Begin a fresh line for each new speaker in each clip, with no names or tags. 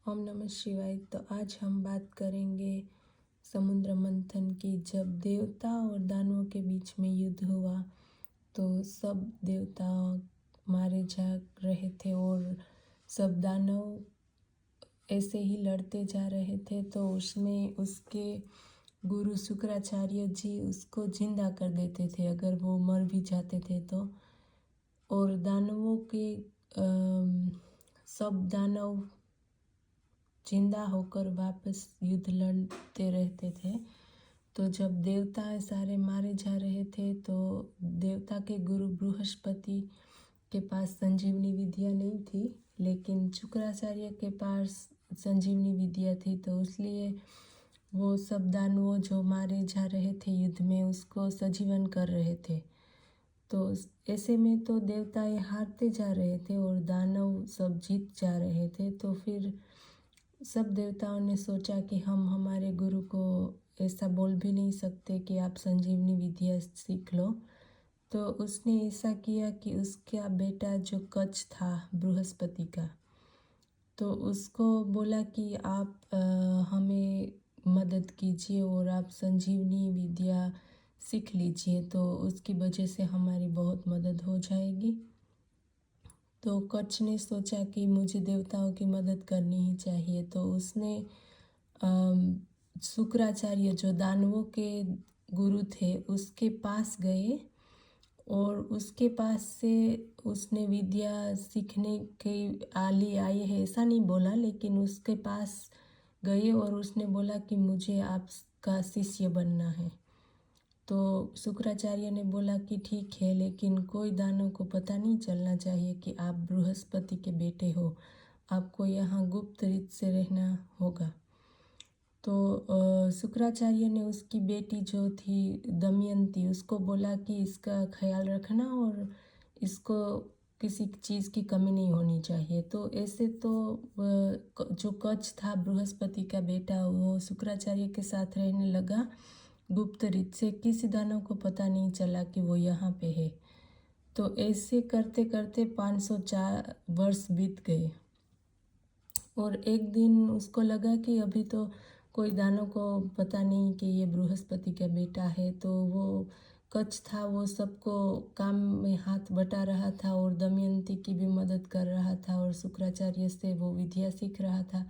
ओम नमः शिवाय। तो आज हम बात करेंगे समुद्र मंथन की। जब देवता और दानवों के बीच में युद्ध हुआ तो सब देवता मारे जा रहे थे और सब दानव ऐसे ही लड़ते जा रहे थे। तो उसमें उसके गुरु शुक्राचार्य जी उसको जिंदा कर देते थे अगर वो मर भी जाते थे तो। और दानवों के सब दानव जिंदा होकर वापस युद्ध लड़ते रहते थे। तो जब देवता सारे मारे जा रहे थे तो देवता के गुरु बृहस्पति के पास संजीवनी विद्या नहीं थी, लेकिन शुक्राचार्य के पास संजीवनी विद्या थी। तो इसलिए वो सब दानवों जो मारे जा रहे थे युद्ध में उसको सजीवन कर रहे थे। तो ऐसे में तो देवताएं हारते जा रहे थे और दानव सब जीत जा रहे थे। तो फिर सब देवताओं ने सोचा कि हम हमारे गुरु को ऐसा बोल भी नहीं सकते कि आप संजीवनी विद्या सीख लो। तो उसने ऐसा किया कि उसका बेटा जो कच्छ था बृहस्पति का, तो उसको बोला कि आप हमें मदद कीजिए और आप संजीवनी विद्या सीख लीजिए, तो उसकी वजह से हमारी बहुत मदद हो जाएगी। तो कच्छ ने सोचा कि मुझे देवताओं की मदद करनी ही चाहिए। तो उसने शुक्राचार्य जो दानवों के गुरु थे उसके पास गए और उसके पास से उसने विद्या सीखने के लिए आई है ऐसा नहीं बोला, लेकिन उसके पास गए और उसने बोला कि मुझे आपका शिष्य बनना है। तो शुक्राचार्य ने बोला कि ठीक है, लेकिन कोई दानव को पता नहीं चलना चाहिए कि आप बृहस्पति के बेटे हो, आपको यहाँ गुप्त रीत से रहना होगा। तो शुक्राचार्य ने उसकी बेटी जो थी दमयंती उसको बोला कि इसका ख्याल रखना और इसको किसी चीज़ की कमी नहीं होनी चाहिए। तो ऐसे तो जो कच्छ था बृहस्पति का बेटा वो शुक्राचार्य के साथ रहने लगा गुप्त रीत से, किसी दानव को पता नहीं चला कि वो यहाँ पे है। तो ऐसे करते करते 504 वर्ष बीत गए और एक दिन उसको लगा कि अभी तो कोई दानव को पता नहीं कि ये बृहस्पति का बेटा है। तो वो कच्छ था वो सबको काम में हाथ बटा रहा था और दमयंती की भी मदद कर रहा था और शुक्राचार्य से वो विद्या सीख रहा था।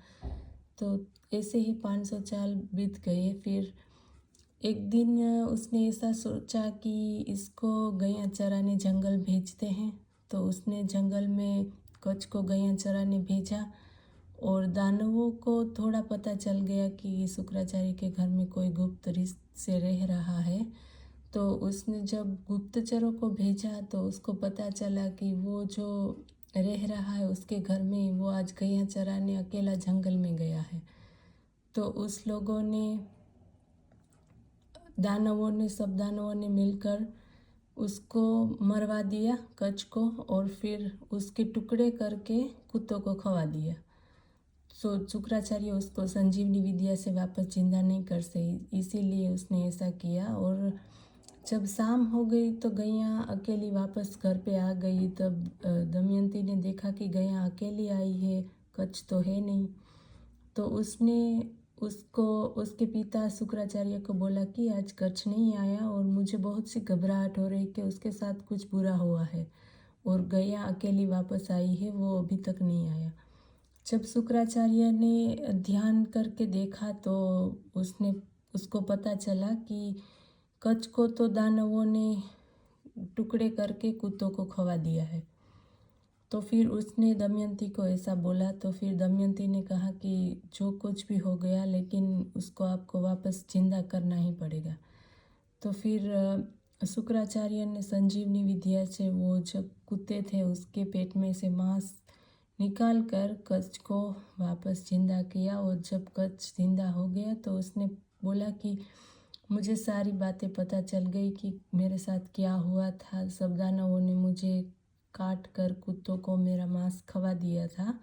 तो ऐसे ही 500 साल बीत गए। फिर एक दिन उसने ऐसा सोचा कि इसको गैया चराने जंगल भेजते हैं। तो उसने जंगल में कच्छ को गैया चराने भेजा और दानवों को थोड़ा पता चल गया कि शुक्राचार्य के घर में कोई गुप्त रीत से रह रहा है। तो उसने जब गुप्तचरों को भेजा तो उसको पता चला कि वो जो रह रहा है उसके घर में वो आज गैया चराने अकेला जंगल में गया है। तो उस लोगों ने सब दानवों ने मिलकर उसको मरवा दिया कच्छ को और फिर उसके टुकड़े करके कुत्तों को खवा दिया। सो शुक्राचार्य उसको संजीवनी विद्या से वापस जिंदा नहीं कर सही, इसीलिए उसने ऐसा किया। और जब शाम हो गई तो गैया अकेली वापस घर पे आ गई। तब दमयंती ने देखा कि गैया अकेली आई है, कच्छ तो है नहीं। तो उसने उसको उसके पिता शुक्राचार्य को बोला कि आज कच्छ नहीं आया और मुझे बहुत सी घबराहट हो रही कि उसके साथ कुछ बुरा हुआ है और गैया अकेली वापस आई है, वो अभी तक नहीं आया। जब शुक्राचार्य ने ध्यान करके देखा तो उसको पता चला कि कच्छ को तो दानवों ने टुकड़े करके कुत्तों को खवा दिया है। तो फिर उसने दमयंती को ऐसा बोला। तो फिर दमयंती ने कहा कि जो कुछ भी हो गया लेकिन उसको आपको वापस जिंदा करना ही पड़ेगा। तो फिर शुक्राचार्य ने संजीवनी विद्या से वो जब कुत्ते थे उसके पेट में से मांस निकाल कर कच्छ को वापस जिंदा किया। और जब कच्छ जिंदा हो गया तो उसने बोला कि मुझे सारी बातें पता चल गई कि मेरे साथ क्या हुआ था। सब दानवों ने मुझे काट कर कुत्तों को मेरा मांस खवा दिया था,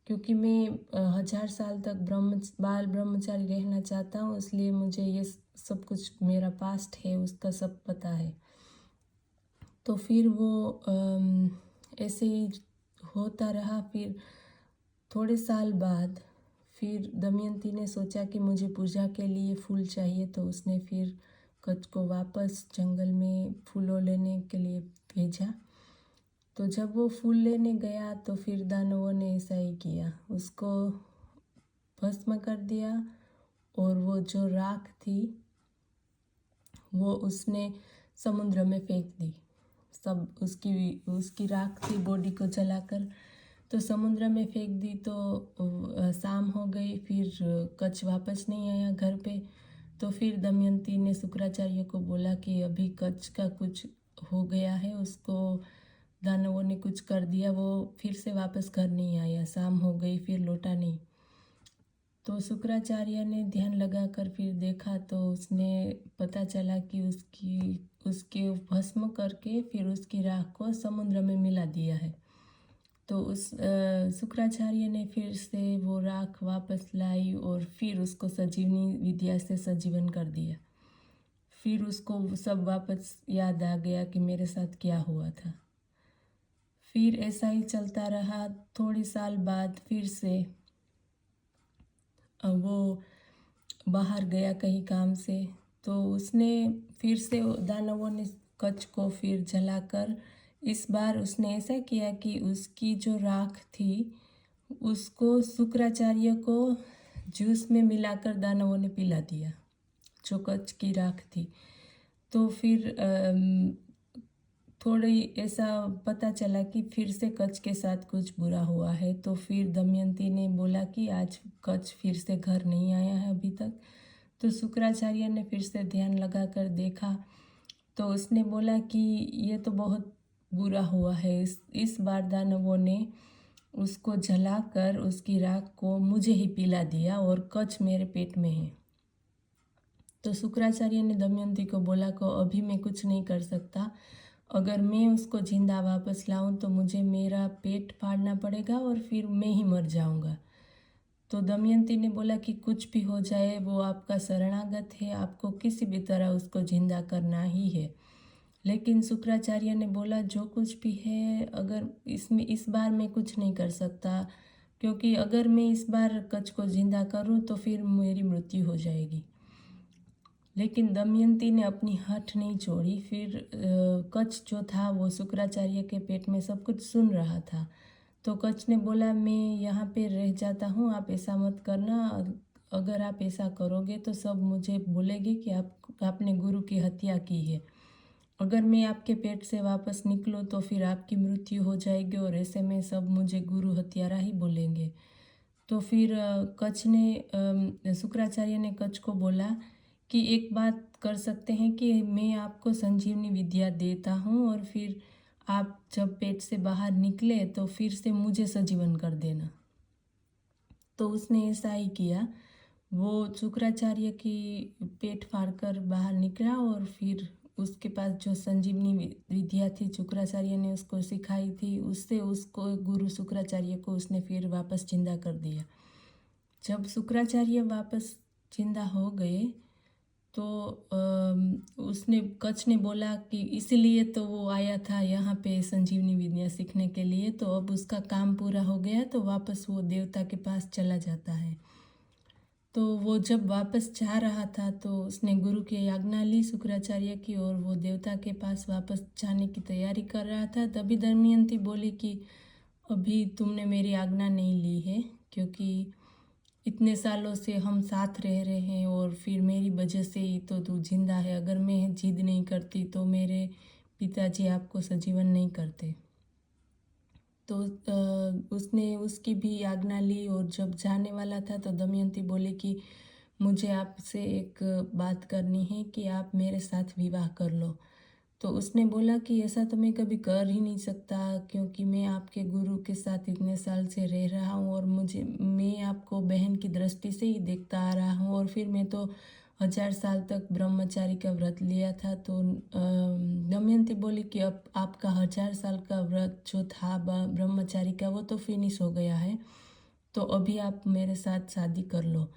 क्योंकि मैं 1000 साल तक बाल ब्रह्मचारी रहना चाहता हूँ, इसलिए मुझे ये सब कुछ मेरा पास्ट है उसका सब पता है। तो फिर वो ऐसे ही होता रहा। फिर थोड़े साल बाद फिर दमयंती ने सोचा कि मुझे पूजा के लिए फूल चाहिए, तो उसने फिर कच्छ को वापस जंगल में फूलों लेने के लिए भेजा। तो जब वो फूल लेने गया तो फिर दानवों ने ऐसा ही किया, उसको भस्म कर दिया और वो जो राख थी वो उसने समुद्र में फेंक दी। सब उसकी राख थी बॉडी को जलाकर, तो समुद्र में फेंक दी। तो शाम हो गई, फिर कच्छ वापस नहीं आया घर पे। तो फिर दमयंती ने शुक्राचार्य को बोला कि अभी कच्छ का कुछ हो गया है, उसको दानवों ने कुछ कर दिया, वो फिर से वापस घर नहीं आया। शाम हो गई, फिर लौटा नहीं। तो शुक्राचार्य ने ध्यान लगाकर फिर देखा, तो उसने पता चला कि उसके भस्म करके फिर उसकी राख को समुद्र में मिला दिया है। तो उस शुक्राचार्य ने फिर से वो राख वापस लाई और फिर उसको संजीवनी विद्या से सजीवन कर दिया। फिर उसको सब वापस याद आ गया कि मेरे साथ क्या हुआ था। फिर ऐसा ही चलता रहा। थोड़ी साल बाद फिर से वो बाहर गया कहीं काम से, तो उसने फिर से दानवों ने कच्छ को फिर जलाकर, इस बार उसने ऐसा किया कि उसकी जो राख थी उसको शुक्राचार्य को जूस में मिलाकर दानवों ने पिला दिया, जो कच्छ की राख थी। तो फिर थोड़ी ऐसा पता चला कि फिर से कच्छ के साथ कुछ बुरा हुआ है। तो फिर दमयंती ने बोला कि आज कच्छ फिर से घर नहीं आया है अभी तक। तो शुक्राचार्य ने फिर से ध्यान लगाकर देखा, तो उसने बोला कि ये तो बहुत बुरा हुआ है। इस बार दानवों ने उसको जलाकर उसकी राख को मुझे ही पिला दिया और कच्छ मेरे पेट में है। तो शुक्राचार्य ने दमयंती को बोला कि अभी मैं कुछ नहीं कर सकता, अगर मैं उसको जिंदा वापस लाऊं तो मुझे मेरा पेट फाड़ना पड़ेगा और फिर मैं ही मर जाऊंगा। तो दमयंती ने बोला कि कुछ भी हो जाए वो आपका शरणागत है, आपको किसी भी तरह उसको जिंदा करना ही है। लेकिन शुक्राचार्य ने बोला जो कुछ भी है, अगर इस बार मैं कुछ नहीं कर सकता, क्योंकि अगर मैं इस बार कच्छ को जिंदा करूं तो फिर मेरी मृत्यु हो जाएगी। लेकिन दमयंती ने अपनी हठ नहीं छोड़ी। फिर कच्छ जो था वो शुक्राचार्य के पेट में सब कुछ सुन रहा था। तो कच्छ ने बोला मैं यहाँ पे रह जाता हूँ, आप ऐसा मत करना, अगर आप ऐसा करोगे तो सब मुझे बोलेंगे कि आपने गुरु की हत्या की है। अगर मैं आपके पेट से वापस निकलूँ तो फिर आपकी मृत्यु हो जाएगी और ऐसे में सब मुझे गुरु हत्यारा ही बोलेंगे। तो फिर शुक्राचार्य ने कच्छ को बोला कि एक बात कर सकते हैं कि मैं आपको संजीवनी विद्या देता हूँ और फिर आप जब पेट से बाहर निकले तो फिर से मुझे सजीवन कर देना। तो उसने ऐसा ही किया। वो शुक्राचार्य की पेट फाड़कर बाहर निकला और फिर उसके पास जो संजीवनी विद्या थी शुक्राचार्य ने उसको सिखाई थी, उससे उसको गुरु शुक्राचार्य को उसने फिर वापस जिंदा कर दिया। जब शुक्राचार्य वापस जिंदा हो गए तो उसने कच्छ ने बोला कि इसलिए तो वो आया था यहाँ पे संजीवनी विद्या सीखने के लिए, तो अब उसका काम पूरा हो गया तो वापस वो देवता के पास चला जाता है। तो वो जब वापस जा रहा था तो उसने गुरु की आज्ञा ली शुक्राचार्य की और वो देवता के पास वापस जाने की तैयारी कर रहा था। तभी दमयंती बोली कि अभी तुमने मेरी आज्ञा नहीं ली है, क्योंकि इतने सालों से हम साथ रह रहे हैं और फिर मेरी वजह से ही तो तू जिंदा है। अगर मैं जिद नहीं करती तो मेरे पिताजी आपको सजीवन नहीं करते। तो उसने उसकी भी आज्ञा ली और जब जाने वाला था तो दमयंती बोली कि मुझे आपसे एक बात करनी है कि आप मेरे साथ विवाह कर लो। तो उसने बोला कि ऐसा तो मैं कभी कर ही नहीं सकता, क्योंकि मैं आपके गुरु के साथ इतने साल से रह रहा हूँ और मैं आपको बहन की दृष्टि से ही देखता आ रहा हूँ और फिर मैं तो 1000 साल तक ब्रह्मचारी का व्रत लिया था। तो दमयंती बोली कि अब आपका 1000 साल का व्रत जो था ब्रह्मचारी का वो तो फिनिश हो गया है, तो अभी आप मेरे साथ शादी कर लो।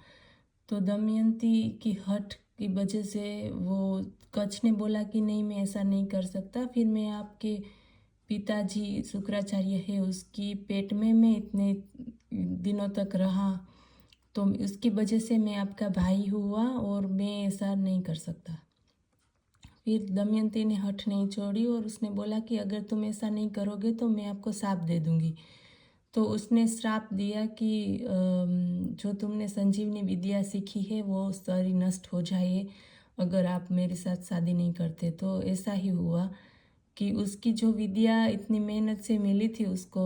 तो दमयंती की हठ की वजह से वो कच्छ ने बोला कि नहीं मैं ऐसा नहीं कर सकता, फिर मैं आपके पिताजी शुक्राचार्य है उसकी पेट में मैं इतने दिनों तक रहा, तो उसकी वजह से मैं आपका भाई हुआ और मैं ऐसा नहीं कर सकता। फिर दमयंती ने हठ नहीं छोड़ी और उसने बोला कि अगर तुम ऐसा नहीं करोगे तो मैं आपको श्राप दे दूंगी। तो उसने श्राप दिया कि जो तुमने संजीवनी विद्या सीखी है वो सारी नष्ट हो जाए अगर आप मेरे साथ शादी नहीं करते। तो ऐसा ही हुआ कि उसकी जो विद्या इतनी मेहनत से मिली थी उसको,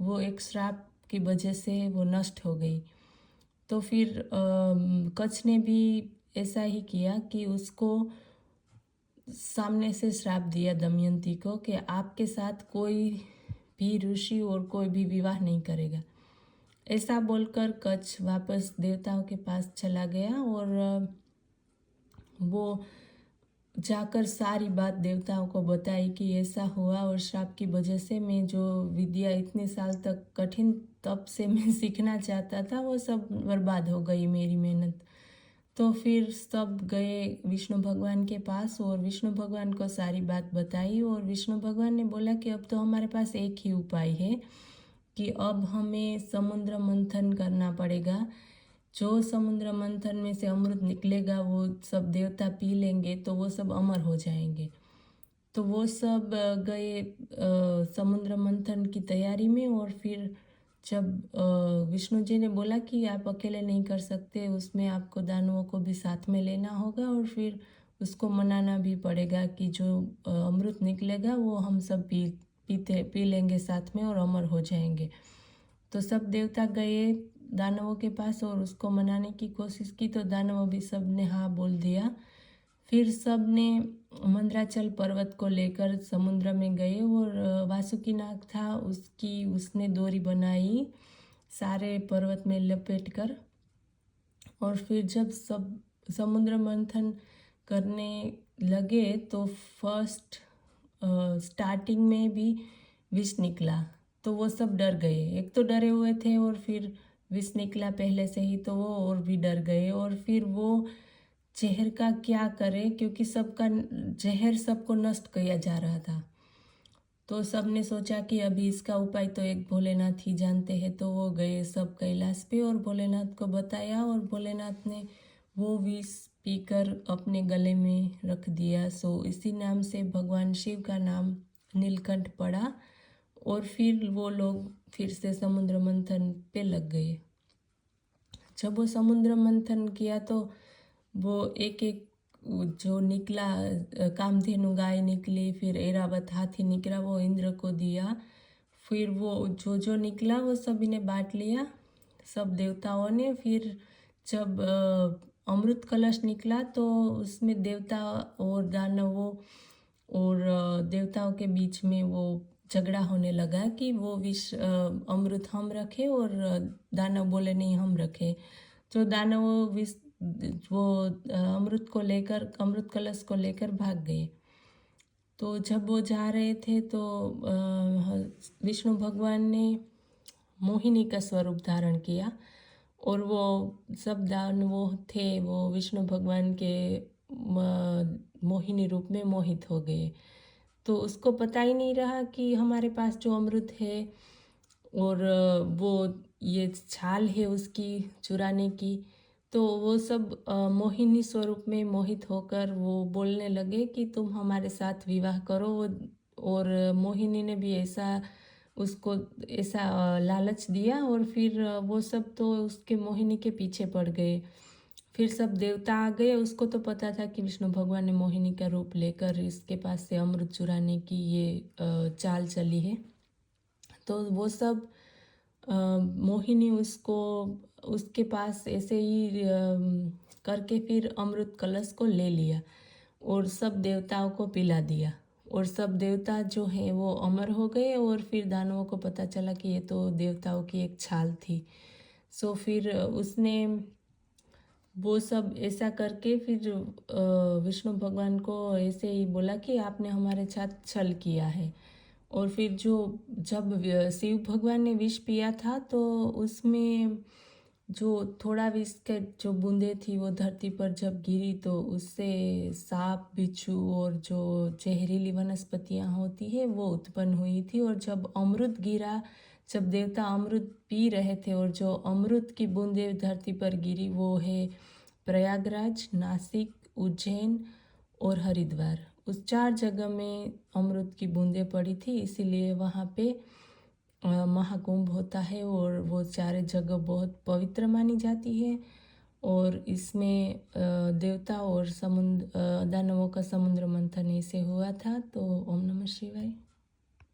वो एक श्राप की वजह से वो नष्ट हो गई। तो फिर कच्छ ने भी ऐसा ही किया कि उसको सामने से श्राप दिया दमयंती को कि आपके साथ कोई भी ऋषि और कोई भी विवाह नहीं करेगा। ऐसा बोलकर कच्छ वापस देवताओं के पास चला गया और वो जाकर सारी बात देवताओं को बताई कि ऐसा हुआ और श्राप की वजह से मैं जो विद्या इतने साल तक कठिन तप से मैं सीखना चाहता था वो सब बर्बाद हो गई मेरी मेहनत। तो फिर सब गए विष्णु भगवान के पास और विष्णु भगवान को सारी बात बताई और विष्णु भगवान ने बोला कि अब तो हमारे पास एक ही उपाय है कि अब हमें समुद्र मंथन करना पड़ेगा। जो समुद्र मंथन में से अमृत निकलेगा वो सब देवता पी लेंगे तो वो सब अमर हो जाएंगे। तो वो सब गए समुद्र मंथन की तैयारी में और फिर जब विष्णु जी ने बोला कि आप अकेले नहीं कर सकते, उसमें आपको दानवों को भी साथ में लेना होगा और फिर उसको मनाना भी पड़ेगा कि जो अमृत निकलेगा वो हम सब पी लेंगे साथ में और अमर हो जाएंगे। तो सब देवता गए दानवों के पास और उसको मनाने की कोशिश की तो दानवों भी सब ने हाँ बोल दिया। फिर सब ने मंद्राचल पर्वत को लेकर समुद्र में गए और वासुकीनाग था उसने डोरी बनाई सारे पर्वत में लपेट कर। और फिर जब सब समुद्र मंथन करने लगे तो फर्स्ट स्टार्टिंग में भी विष निकला तो वो सब डर गए। एक तो डरे हुए थे और फिर विष निकला पहले से ही तो वो और भी डर गए। और फिर वो जहर का क्या करे क्योंकि सबका जहर सबको नष्ट किया जा रहा था। तो सब ने सोचा कि अभी इसका उपाय तो एक भोलेनाथ ही जानते हैं। तो वो गए सब कैलाश पे और भोलेनाथ को बताया और भोलेनाथ ने वो विष पीकर अपने गले में रख दिया। सो इसी नाम से भगवान शिव का नाम नीलकंठ पड़ा और फिर वो लोग फिर से समुद्र मंथन पे लग गए। जब वो समुद्र मंथन किया तो वो एक एक जो निकला कामधेनु गाय निकली, फिर ऐरावत हाथी निकला वो इंद्र को दिया। फिर वो जो जो निकला वो सभी ने बांट लिया सब देवताओं ने। फिर जब अमृत कलश निकला तो उसमें देवता और दानवों और देवताओं के बीच में वो झगड़ा होने लगा कि वो विष अमृत हम रखे और दानव बोले नहीं हम रखे। तो दानव विष वो अमृत कलश को लेकर भाग गए। तो जब वो जा रहे थे तो विष्णु भगवान ने मोहिनी का स्वरूप धारण किया और वो सब दानव थे वो विष्णु भगवान के मोहिनी रूप में मोहित हो गए। तो उसको पता ही नहीं रहा कि हमारे पास जो अमृत है और वो ये छाल है उसकी चुराने की। तो वो सब मोहिनी स्वरूप में मोहित होकर वो बोलने लगे कि तुम हमारे साथ विवाह करो। और मोहिनी ने भी ऐसा उसको ऐसा लालच दिया और फिर वो सब तो उसके मोहिनी के पीछे पड़ गए। फिर सब देवता आ गए। उसको तो पता था कि विष्णु भगवान ने मोहिनी का रूप लेकर इसके पास से अमृत चुराने की ये चाल चली है। तो वो सब मोहिनी उसके पास ऐसे ही करके फिर अमृत कलश को ले लिया और सब देवताओं को पिला दिया और सब देवता जो हैं वो अमर हो गए। और फिर दानवों को पता चला कि ये तो देवताओं की एक छाल थी। सो फिर उसने वो सब ऐसा करके फिर विष्णु भगवान को ऐसे ही बोला कि आपने हमारे साथ छल किया है। और फिर जब शिव भगवान ने विष पिया था तो उसमें जो थोड़ा विष के जो बूंदे थी वो धरती पर जब गिरी तो उससे सांप बिच्छू और जो जहरीली वनस्पतियां होती है वो उत्पन्न हुई थी। और जब अमृत गिरा जब देवता अमृत पी रहे थे और जो अमृत की बूंदें धरती पर गिरी वो है प्रयागराज, नासिक, उज्जैन और हरिद्वार। उस 4 जगह में अमृत की बूंदें पड़ी थी, इसीलिए वहाँ पे महाकुंभ होता है और वो 4 जगह बहुत पवित्र मानी जाती है। और इसमें देवता और दानवों का समुद्र मंथन ऐसे हुआ था। तो ओम नमः शिवाय।